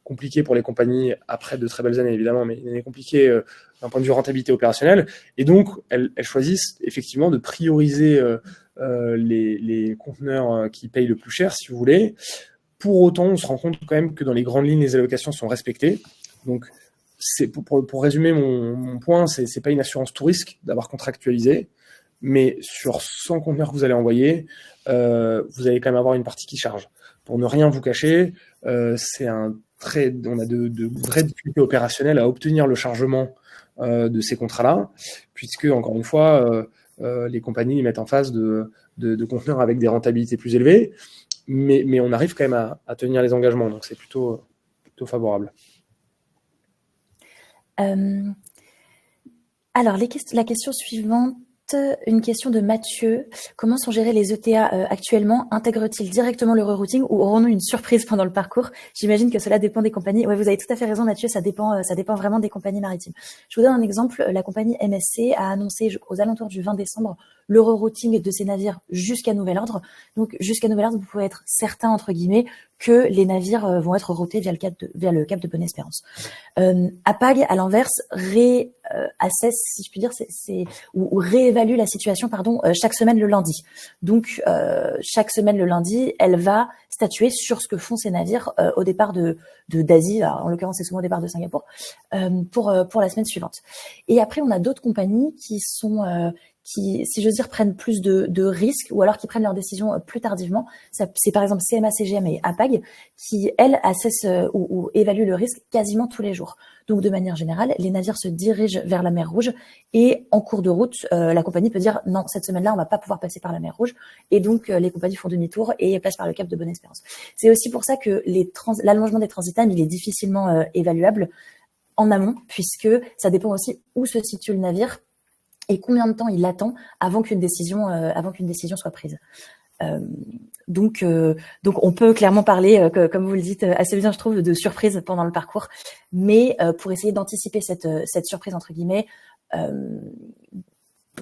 compliquée pour les compagnies, après de très belles années évidemment, mais une année compliquée d'un point de vue rentabilité opérationnelle. Et donc, elles choisissent effectivement de prioriser les conteneurs qui payent le plus cher, si vous voulez. Pour autant, on se rend compte quand même que dans les grandes lignes, les allocations sont respectées. Donc, pour résumer mon point, c'est pas une assurance tout risque d'avoir contractualisé, mais sur 100 conteneurs que vous allez envoyer, vous allez quand même avoir une partie qui charge. Pour ne rien vous cacher, on a de vraies difficultés opérationnelles à obtenir le chargement de ces contrats-là, puisque, encore une fois, les compagnies mettent en face de conteneurs avec des rentabilités plus élevées, mais on arrive quand même à tenir les engagements, donc c'est plutôt favorable. Alors, la question suivante, une question de Mathieu. Comment sont gérés les ETA actuellement? Intègrent-ils directement le rerouting ou aurons-nous une surprise pendant le parcours? J'imagine que cela dépend des compagnies. Ouais, vous avez tout à fait raison, Mathieu, ça dépend vraiment des compagnies maritimes. Je vous donne un exemple. La compagnie MSC a annoncé aux alentours du 20 décembre le rerouting de ses navires jusqu'à nouvel ordre. Donc, jusqu'à nouvel ordre, vous pouvez être certain, entre guillemets, que les navires vont être routés via le cap de Bonne-Espérance. APAG, à l'inverse, assesse, si je puis dire, ou réévalue la situation, chaque semaine le lundi. Donc, chaque semaine le lundi, elle va statuer sur ce que font ces navires au départ d'Asie, en l'occurrence c'est souvent au départ de Singapour, pour la semaine suivante. Et après, on a d'autres compagnies qui, si j'ose dire, prennent plus de risques ou alors qui prennent leurs décisions plus tardivement. C'est par exemple CMA CGM et APAG qui, elles, assessent ou évaluent le risque quasiment tous les jours. Donc, de manière générale, les navires se dirigent vers la mer Rouge et en cours de route, la compagnie peut dire non, cette semaine-là, on va pas pouvoir passer par la mer Rouge. Et donc, les compagnies font demi-tour et passent par le cap de Bonne-Espérance. C'est aussi pour ça que l'allongement des transit times, il est difficilement évaluable en amont, puisque ça dépend aussi où se situe le navire et combien de temps il attend avant qu'une décision soit prise. Donc on peut clairement parler, comme vous le dites assez bien, je trouve, de surprise pendant le parcours, mais pour essayer d'anticiper cette surprise entre guillemets,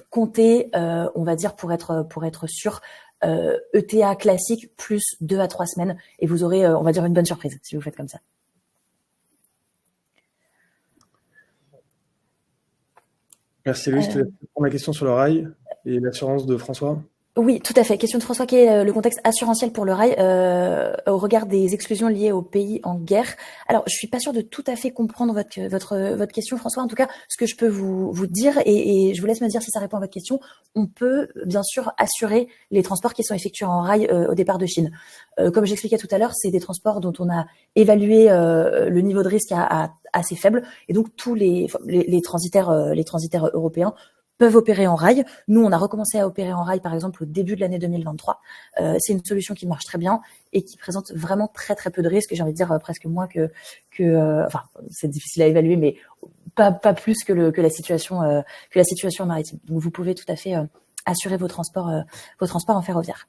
comptez, on va dire pour être sûr, ETA classique plus 2 à 3 semaines et vous aurez, on va dire, une bonne surprise si vous faites comme ça. Merci Louis, je te laisse prendre la question sur le rail et l'assurance de François. Oui, tout à fait. Question de François, quel est le contexte assurantiel pour le rail au regard des exclusions liées aux pays en guerre? Alors, je suis pas sûre de tout à fait comprendre votre question, François. En tout cas, ce que je peux vous dire, et je vous laisse me dire si ça répond à votre question, on peut bien sûr assurer les transports qui sont effectués en rail au départ de Chine. Comme j'expliquais tout à l'heure, c'est des transports dont on a évalué le niveau de risque à assez faible, et donc tous les transitaires européens peuvent opérer en rail. Nous, on a recommencé à opérer en rail, par exemple, au début de l'année 2023. C'est une solution qui marche très bien et qui présente vraiment très très peu de risques. J'ai envie de dire presque moins enfin, c'est difficile à évaluer, mais pas plus que la situation maritime. Donc, vous pouvez tout à fait assurer vos transports en ferroviaire.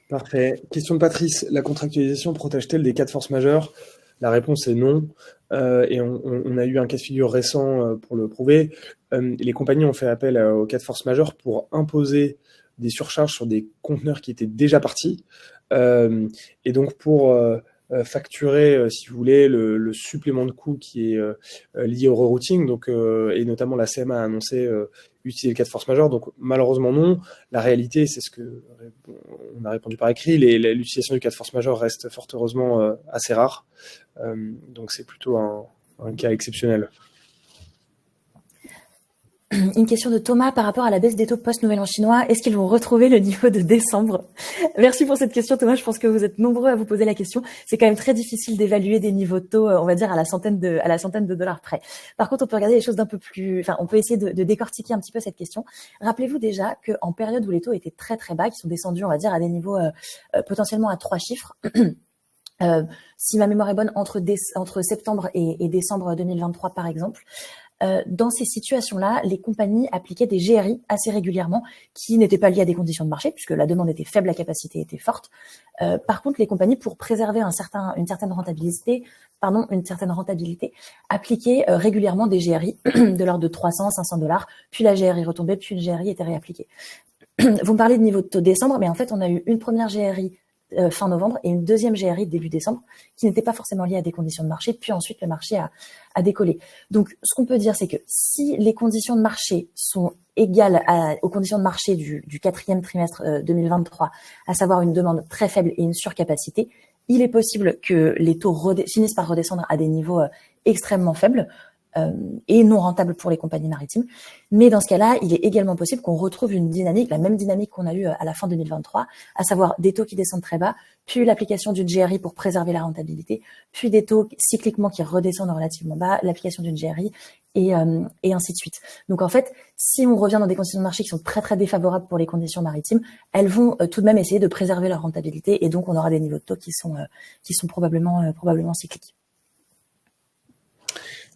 Parfait. Question de Patrice. La contractualisation protège-t-elle des cas de force majeure? La réponse est non. Et on a eu un cas de figure récent pour le prouver. Les compagnies ont fait appel au cas de force majeure pour imposer des surcharges sur des conteneurs qui étaient déjà partis. Et donc pour facturer, si vous voulez, le supplément de coût qui est lié au rerouting, donc, et notamment la CMA a annoncé utiliser le cas de force majeure. Donc malheureusement non. La réalité, c'est ce que on a répondu par écrit, l'utilisation du cas de force majeure reste fort heureusement assez rare. Donc c'est plutôt un cas exceptionnel. Une question de Thomas par rapport à la baisse des taux post-Nouvel An chinois. Est-ce qu'ils vont retrouver le niveau de décembre? Merci pour cette question, Thomas. Je pense que vous êtes nombreux à vous poser la question. C'est quand même très difficile d'évaluer des niveaux de taux, on va dire, à la centaine de dollars près. Par contre, on peut regarder les choses d'un peu plus, enfin, on peut essayer de décortiquer un petit peu cette question. Rappelez-vous déjà qu'en période où les taux étaient très, très bas, qui sont descendus, on va dire, à des niveaux potentiellement à 3 chiffres, si ma mémoire est bonne, entre septembre et décembre 2023, par exemple, dans ces situations-là, les compagnies appliquaient des GRI assez régulièrement qui n'étaient pas liés à des conditions de marché puisque la demande était faible, la capacité était forte. Par contre, les compagnies, pour préserver une certaine rentabilité, appliquaient régulièrement des GRI de l'ordre de 300, 500 $, puis la GRI retombait, puis une GRI était réappliquée. Vous me parlez de niveau de taux de décembre, mais en fait, on a eu une première GRI fin novembre et une deuxième GRI début décembre qui n'était pas forcément liée à des conditions de marché, puis ensuite le marché a décollé. Donc ce qu'on peut dire, c'est que si les conditions de marché sont égales aux conditions de marché du quatrième trimestre 2023, à savoir une demande très faible et une surcapacité, il est possible que les taux finissent par redescendre à des niveaux extrêmement faibles, et non rentable pour les compagnies maritimes. Mais dans ce cas-là, il est également possible qu'on retrouve une dynamique, la même dynamique qu'on a eue à la fin 2023, à savoir des taux qui descendent très bas, puis l'application d'une GRI pour préserver la rentabilité, puis des taux cycliquement qui redescendent relativement bas, l'application d'une GRI, et ainsi de suite. Donc en fait, si on revient dans des conditions de marché qui sont très très défavorables pour les conditions maritimes, elles vont tout de même essayer de préserver leur rentabilité, et donc on aura des niveaux de taux qui sont probablement cycliques.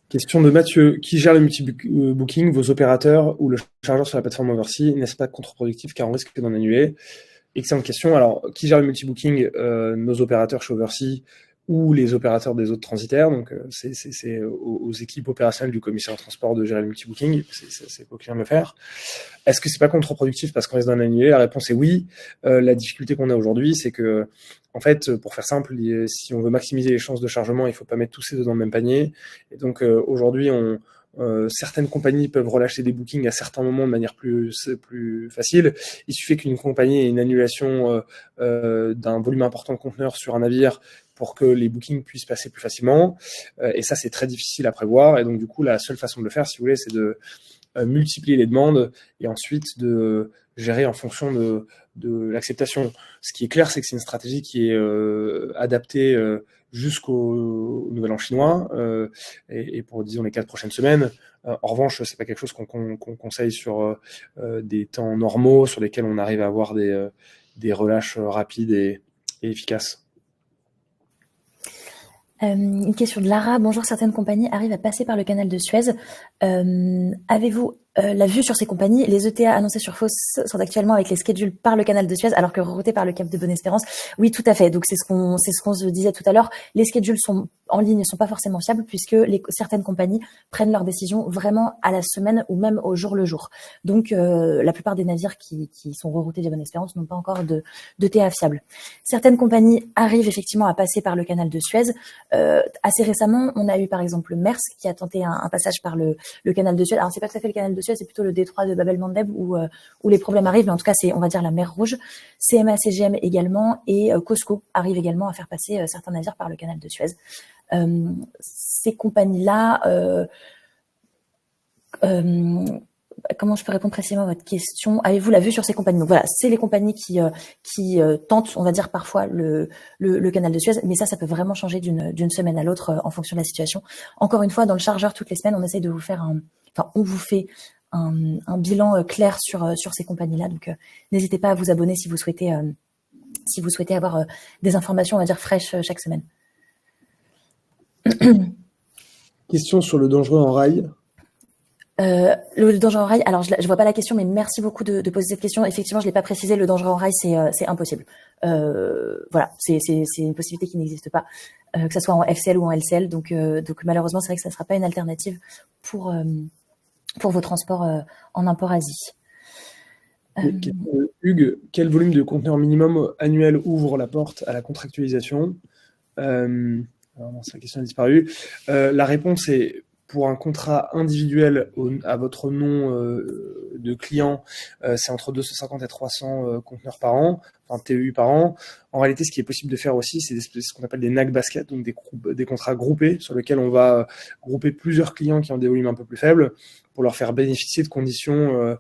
Question de Mathieu. Qui gère le multi-booking, vos opérateurs ou le chargeur sur la plateforme Oversea? N'est-ce pas contre-productif car on risque d'en annuler? Excellente question. Alors, qui gère le multi-booking? Nos opérateurs chez Oversea ou les opérateurs des autres transitaires. Donc, c'est aux équipes opérationnelles du commissaire de transport de gérer le multi-booking. C'est aux clients de le faire. Est-ce que c'est pas contre-productif parce qu'on risque d'en annuler? La réponse est oui. La difficulté qu'on a aujourd'hui, c'est que, en fait, pour faire simple, si on veut maximiser les chances de chargement, il faut pas mettre tous ces œufs dans le même panier. Et donc, aujourd'hui, certaines compagnies peuvent relâcher des bookings à certains moments de manière plus facile. Il suffit qu'une compagnie ait une annulation d'un volume important de conteneurs sur un navire pour que les bookings puissent passer plus facilement. Et ça, c'est très difficile à prévoir. Et donc, du coup, la seule façon de le faire, si vous voulez, c'est multiplier les demandes et ensuite de gérer en fonction de l'acceptation. Ce qui est clair, c'est que c'est une stratégie qui est adaptée jusqu'au Nouvel An chinois et pour, disons, les 4 prochaines semaines. En revanche, c'est pas quelque chose qu'on conseille sur des temps normaux sur lesquels on arrive à avoir des relâches rapides et efficaces. Une question de Lara. Bonjour, certaines compagnies arrivent à passer par le canal de Suez. Avez-vous la vue sur ces compagnies? Les ETA annoncés sur FOS sont actuellement avec les schedules par le canal de Suez, alors que reroutés par le Cap de Bonne-Espérance. Oui, tout à fait. Donc c'est ce qu'on se disait tout à l'heure. Les schedules sont en ligne ne sont pas forcément fiables puisque certaines compagnies prennent leurs décisions vraiment à la semaine ou même au jour le jour. Donc la plupart des navires qui sont reroutés via Bonne-Espérance n'ont pas encore de TA fiable. Certaines compagnies arrivent effectivement à passer par le canal de Suez. Assez récemment, on a eu par exemple Maersk qui a tenté un passage par le canal de Suez. Alors c'est pas tout à fait le canal de Suez, c'est plutôt le détroit de Bab el-Mandeb où les problèmes arrivent, mais en tout cas c'est, on va dire, la mer Rouge. CMA CGM également et COSCO arrivent également à faire passer certains navires par le canal de Suez. Ces compagnies-là, comment je peux répondre précisément à votre question? Avez-vous la vue sur ces compagnies? Donc voilà, c'est les compagnies qui tentent, on va dire parfois le canal de Suez, mais ça peut vraiment changer d'une semaine à l'autre en fonction de la situation. Encore une fois, dans le chargeur toutes les semaines, on essaye de vous faire on vous fait un bilan clair sur ces compagnies-là. Donc n'hésitez pas à vous abonner si vous souhaitez avoir des informations, on va dire fraîches chaque semaine. Question sur le dangereux en rail. Le dangereux en rail, alors je vois pas la question, mais merci beaucoup de poser cette question. Effectivement, je l'ai pas précisé, le dangereux en rail, c'est impossible. Voilà, c'est une possibilité qui n'existe pas, que ça soit en FCL ou en LCL. Donc malheureusement, c'est vrai que ça sera pas une alternative pour vos transports en import Asie. Hugues, quel volume de conteneurs minimum annuel ouvre la porte à la contractualisation? Sa question a disparu. La réponse est: pour un contrat individuel à votre nom de client, c'est entre 250 et 300 conteneurs par an, enfin TEU par an. En réalité, ce qui est possible de faire aussi, c'est ce qu'on appelle des NAC baskets, donc des contrats groupés sur lesquels on va grouper plusieurs clients qui ont des volumes un peu plus faibles pour leur faire bénéficier de conditions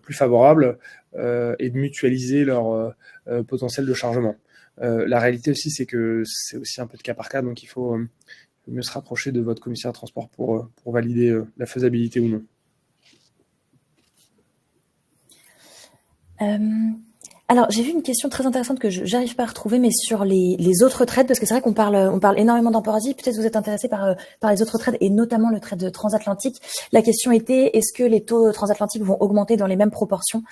plus favorables et de mutualiser leur potentiel de chargement. La réalité aussi, c'est que c'est aussi un peu de cas par cas, donc il faut mieux se rapprocher de votre commissaire de transport pour valider la faisabilité ou non. Alors, j'ai vu une question très intéressante que j'arrive pas à retrouver, mais sur les autres trades, parce que c'est vrai qu'on parle énormément d'import Asie. Peut-être vous êtes intéressé par les autres trades et notamment le trade transatlantique. La question était: est-ce que les taux transatlantiques vont augmenter dans les mêmes proportions?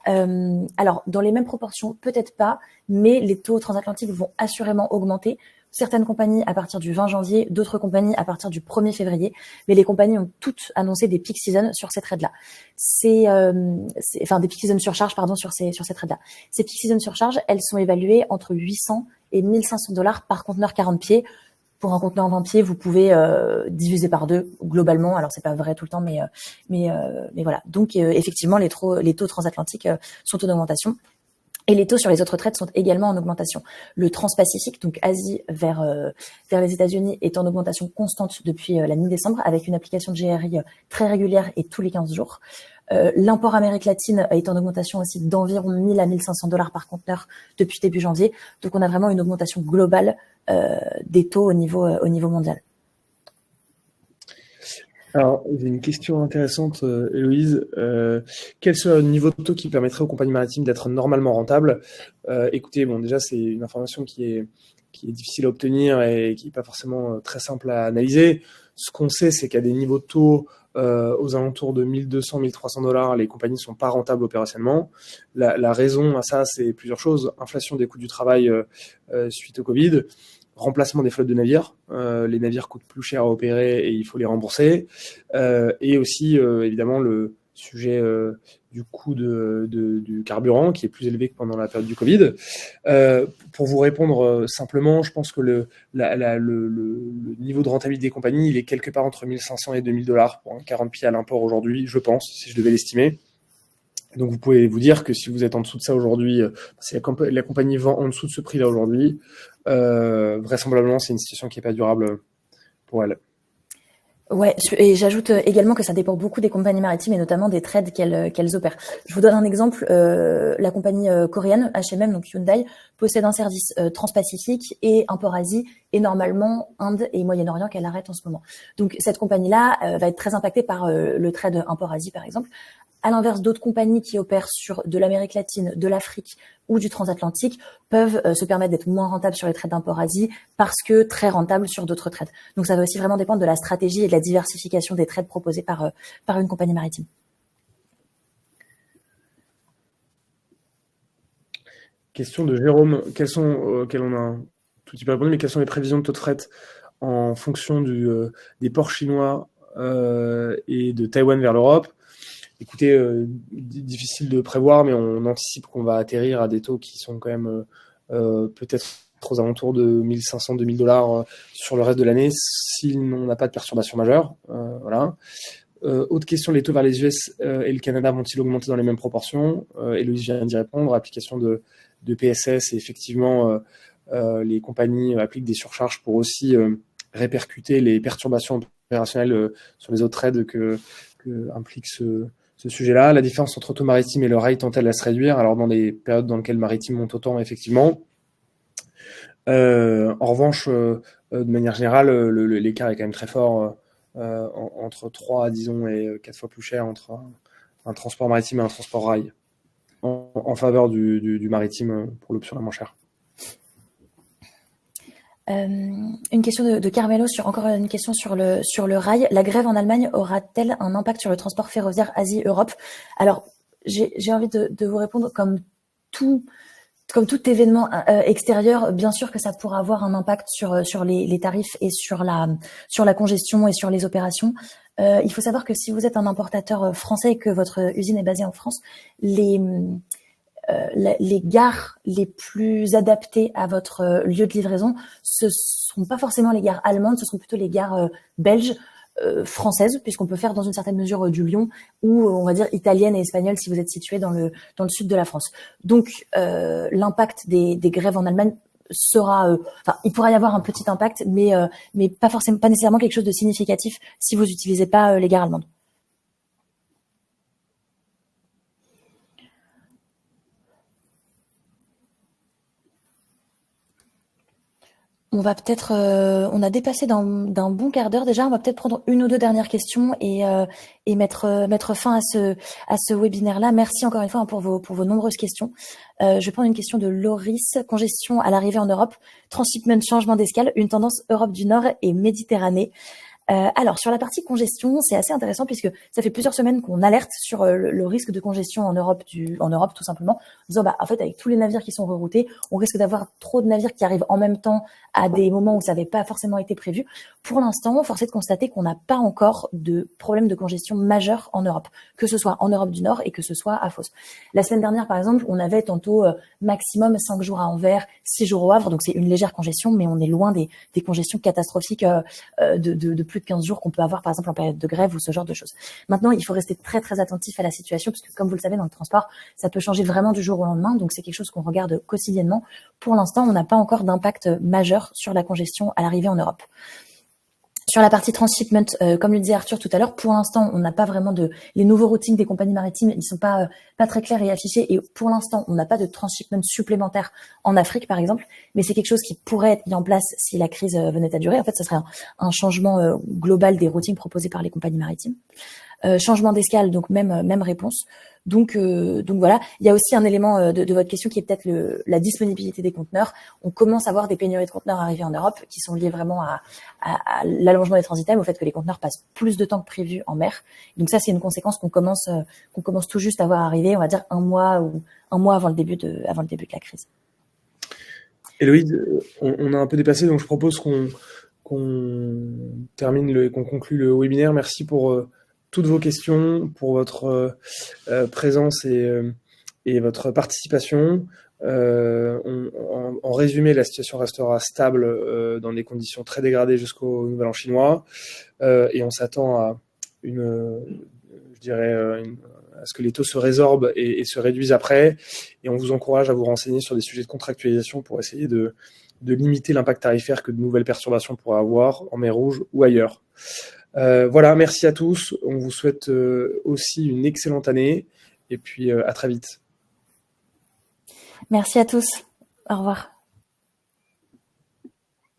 Alors, dans les mêmes proportions, peut-être pas, mais les taux transatlantiques vont assurément augmenter. Certaines compagnies à partir du 20 janvier, d'autres compagnies à partir du 1er février, mais les compagnies ont toutes annoncé des peak season sur ces trades-là. Des peak season surcharge, pardon, sur ces trades-là. Ces peak season surcharge, elles sont évaluées entre 800 et 1500 $ par conteneur 40 pieds. Pour un conteneur 20 pieds, vous pouvez diviser par 2 globalement. Alors c'est pas vrai tout le temps, mais voilà. Donc effectivement, les taux transatlantiques sont en augmentation. Et les taux sur les autres trades sont également en augmentation. Le transpacifique, donc Asie vers les États-Unis, est en augmentation constante depuis la mi-décembre, avec une application de GRI très régulière et tous les 15 jours. L'import Amérique latine est en augmentation aussi d'environ 1000 à 1500 $ par conteneur depuis début janvier. Donc on a vraiment une augmentation globale des taux au niveau mondial. Alors, j'ai une question intéressante, Héloïse. Quel serait le niveau de taux qui permettrait aux compagnies maritimes d'être normalement rentables? Écoutez, bon, déjà, c'est une information qui est difficile à obtenir et qui n'est pas forcément très simple à analyser. Ce qu'on sait, c'est qu'à des niveaux de taux aux alentours de 1200, 1300 $, les compagnies ne sont pas rentables opérationnellement. La raison à ça, c'est plusieurs choses. Inflation des coûts du travail suite au Covid. Remplacement des flottes de navires. Les navires coûtent plus cher à opérer et il faut les rembourser. Et aussi, évidemment, le sujet du coût du carburant qui est plus élevé que pendant la période du Covid. Pour vous répondre simplement, je pense que le niveau de rentabilité des compagnies, il est quelque part entre 1500 et 2000 $ pour un 40 pieds à l'import aujourd'hui, je pense, si je devais l'estimer. Donc vous pouvez vous dire que si vous êtes en dessous de ça aujourd'hui, si la compagnie vend en dessous de ce prix-là aujourd'hui, vraisemblablement c'est une situation qui n'est pas durable pour elle. Ouais, et j'ajoute également que ça dépend beaucoup des compagnies maritimes et notamment des trades qu'elles opèrent. Je vous donne un exemple. La compagnie coréenne H&M, donc Hyundai, possède un service transpacifique et un port Asie et normalement Inde et Moyen-Orient qu'elle arrête en ce moment. Donc cette compagnie-là va être très impactée par le trade import Asie par exemple. À l'inverse, d'autres compagnies qui opèrent sur de l'Amérique latine, de l'Afrique ou du transatlantique peuvent se permettre d'être moins rentables sur les trades d'import-Asie parce que très rentables sur d'autres trades. Donc ça va aussi vraiment dépendre de la stratégie et de la diversification des trades proposés par une compagnie maritime. Question de Jérôme. Quelles on a un tout petit peu répondu, mais quelles sont les prévisions de taux de fret en fonction des ports chinois et de Taïwan vers l'Europe? Écoutez, difficile de prévoir, mais on anticipe qu'on va atterrir à des taux qui sont quand même peut-être aux alentours de 1500-2000 $ sur le reste de l'année, si on n'a pas de perturbation majeure. Voilà. Autre question, les taux vers les US et le Canada vont-ils augmenter dans les mêmes proportions? Héloïse vient d'y répondre. Application de PSS, et effectivement, les compagnies appliquent des surcharges pour aussi répercuter les perturbations opérationnelles sur les autres trades que implique ce sujet-là. La différence entre taux maritime et le rail tend-elle à se réduire? Alors, dans les périodes dans lesquelles maritime monte autant, effectivement. En revanche, de manière générale, l'écart est quand même très fort entre 3, disons, et 4 fois plus cher entre un transport maritime et un transport rail, en faveur du maritime pour l'option la moins chère. Une question de Carmelo encore une question sur le rail. La grève en Allemagne aura-t-elle un impact sur le transport ferroviaire Asie-Europe? Alors, j'ai envie de vous répondre comme tout événement extérieur, bien sûr que ça pourra avoir un impact sur les tarifs et sur la congestion et sur les opérations. Il faut savoir que si vous êtes un importateur français et que votre usine est basée en France, les gares les plus adaptées à votre lieu de livraison, ce sont pas forcément les gares allemandes, ce sont plutôt les gares belges, françaises, puisqu'on peut faire dans une certaine mesure du Lyon, ou on va dire italienne et espagnole si vous êtes situé dans le sud de la France. Donc l'impact des grèves en Allemagne sera, il pourra y avoir un petit impact, mais pas nécessairement quelque chose de significatif si vous n'utilisez pas les gares allemandes. On va peut-être, on a dépassé d'un bon quart d'heure déjà. On va peut-être prendre une ou deux dernières questions et mettre fin à ce webinaire-là. Merci encore une fois pour vos nombreuses questions. Je vais prendre une question de Loris. Congestion à l'arrivée en Europe, transshipment, changement d'escale, une tendance Europe du Nord et Méditerranée. Alors sur la partie congestion, c'est assez intéressant puisque ça fait plusieurs semaines qu'on alerte sur le risque de congestion en Europe tout simplement, en disant en fait avec tous les navires qui sont reroutés, on risque d'avoir trop de navires qui arrivent en même temps à des moments où ça n'avait pas forcément été prévu. Pour l'instant, force est de constater qu'on n'a pas encore de problème de congestion majeur en Europe, que ce soit en Europe du Nord et que ce soit à Fos. La semaine dernière, par exemple, on avait tantôt maximum 5 jours à Anvers, 6 jours au Havre, donc c'est une légère congestion, mais on est loin des congestions catastrophiques de plus de 15 jours qu'on peut avoir par exemple en période de grève ou ce genre de choses. Maintenant, il faut rester très très attentif à la situation parce que comme vous le savez dans le transport, ça peut changer vraiment du jour au lendemain, donc c'est quelque chose qu'on regarde quotidiennement. Pour l'instant, on n'a pas encore d'impact majeur sur la congestion à l'arrivée en Europe. Sur la partie transshipment, comme le disait Arthur tout à l'heure, pour l'instant, on n'a pas vraiment les nouveaux routings des compagnies maritimes, ils sont pas très clairs et affichés. Et pour l'instant, on n'a pas de transshipment supplémentaire en Afrique, par exemple. Mais c'est quelque chose qui pourrait être mis en place si la crise venait à durer. En fait, ce serait un changement global des routings proposés par les compagnies maritimes. Changement d'escale, donc même réponse. Donc voilà. Il y a aussi un élément de votre question qui est peut-être la disponibilité des conteneurs. On commence à voir des pénuries de conteneurs arriver en Europe qui sont liées vraiment à l'allongement des transit time, au fait que les conteneurs passent plus de temps que prévu en mer. Donc ça, c'est une conséquence qu'on commence tout juste à voir arriver, on va dire un mois avant le début de la crise. Héloïse, on a un peu dépassé, donc je propose qu'on termine qu'on conclue le webinaire. Merci pour toutes vos questions, pour votre présence et votre participation. En résumé, la situation restera stable dans des conditions très dégradées jusqu'au Nouvel An chinois, et on s'attend à à ce que les taux se résorbent et se réduisent après. Et on vous encourage à vous renseigner sur des sujets de contractualisation pour essayer de limiter l'impact tarifaire que de nouvelles perturbations pourraient avoir en mer Rouge ou ailleurs. Voilà, merci à tous. On vous souhaite aussi une excellente année et puis à très vite. Merci à tous. Au revoir.